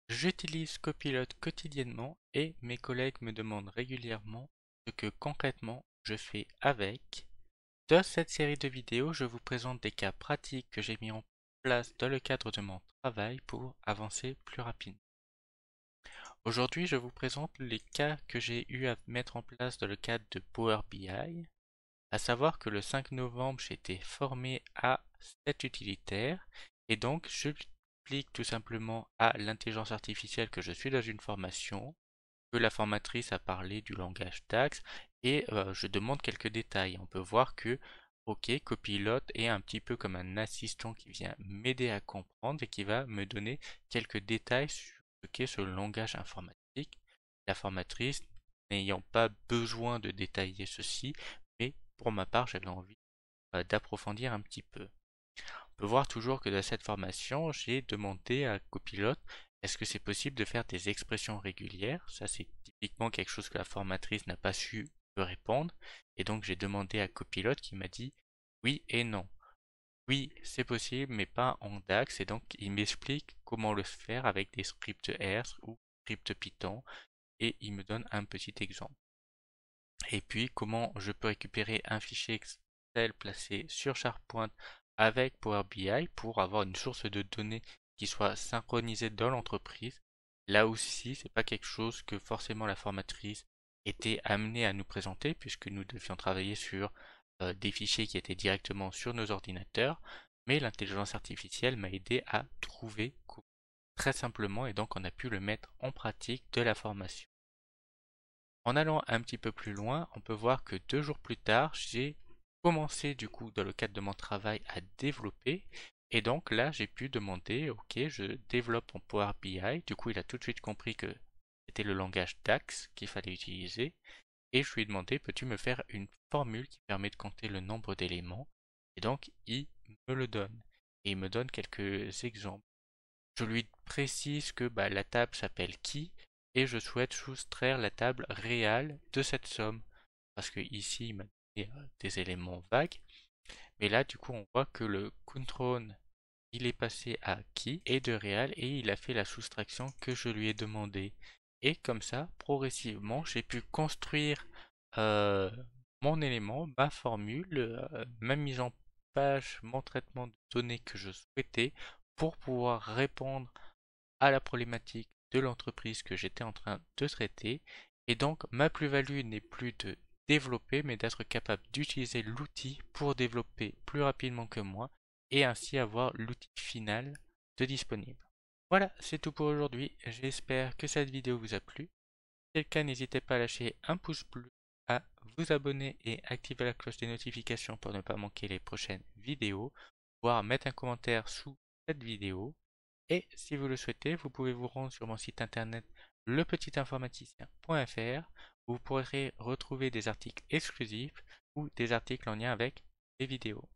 J'utilise Copilot quotidiennement et mes collègues me demandent régulièrement ce que concrètement je fais avec. Dans cette série de vidéos, je vous présente des cas pratiques que j'ai mis en place dans le cadre de mon travail pour avancer plus rapidement. Aujourd'hui, je vous présente les cas que j'ai eu à mettre en place dans le cadre de Power BI, à savoir que le 5 novembre, j'ai été formé à cet utilitaire et donc j'explique tout simplement à l'intelligence artificielle que je suis dans une formation, que la formatrice a parlé du langage DAX et je demande quelques détails. On peut voir que OK, Copilot est un petit peu comme un assistant qui vient m'aider à comprendre et qui va me donner quelques détails sur ce qu'est ce langage informatique. La formatrice n'ayant pas besoin de détailler ceci, mais pour ma part, j'avais envie d'approfondir un petit peu. On peut voir toujours que dans cette formation, j'ai demandé à Copilot est-ce que c'est possible de faire des expressions régulières. Ça, c'est typiquement quelque chose que la formatrice n'a pas su me répondre. Et donc, j'ai demandé à Copilot qui m'a dit oui et non. Oui, c'est possible, mais pas en DAX. Et donc, il m'explique comment le faire avec des scripts R ou scripts Python. Et il me donne un petit exemple. Et puis, comment je peux récupérer un fichier Excel placé sur SharePoint avec Power BI pour avoir une source de données qui soit synchronisée dans l'entreprise. Là aussi, c'est pas quelque chose que forcément la formatrice était amenée à nous présenter puisque nous devions travailler sur des fichiers qui étaient directement sur nos ordinateurs, mais l'intelligence artificielle m'a aidé à trouver très simplement et donc on a pu le mettre en pratique de la formation. En allant un petit peu plus loin, on peut voir que 2 jours plus tard, j'ai commencé du coup dans le cadre de mon travail à développer. Et donc là, j'ai pu demander, ok, je développe en Power BI. Du coup, il a tout de suite compris que c'était le langage DAX qu'il fallait utiliser. Et je lui ai demandé, peux-tu me faire une formule qui permet de compter le nombre d'éléments? Et donc, il me le donne. Et il me donne quelques exemples. Je lui précise que la table s'appelle qui et je souhaite soustraire la table réelle de cette somme. Parce que ici, il m'a donné des éléments vagues. Mais là, du coup, on voit que le contrôle, il est passé à qui et de réel et il a fait la soustraction que je lui ai demandé. Et comme ça, progressivement, j'ai pu construire euh, mon élément, ma formule, ma mise en page, mon traitement de données que je souhaitais pour pouvoir répondre à la problématique de l'entreprise que j'étais en train de traiter. Et donc, ma plus-value n'est plus de développer, mais d'être capable d'utiliser l'outil pour développer plus rapidement que moi et ainsi avoir l'outil final de disponible. Voilà, c'est tout pour aujourd'hui. J'espère que cette vidéo vous a plu. Si c'est le cas, n'hésitez pas à lâcher un pouce bleu, à vous abonner et activer la cloche des notifications pour ne pas manquer les prochaines vidéos, voire mettre un commentaire sous cette vidéo. Et si vous le souhaitez, vous pouvez vous rendre sur mon site internet lepetitinformaticien.fr où vous pourrez retrouver des articles exclusifs ou des articles en lien avec les vidéos.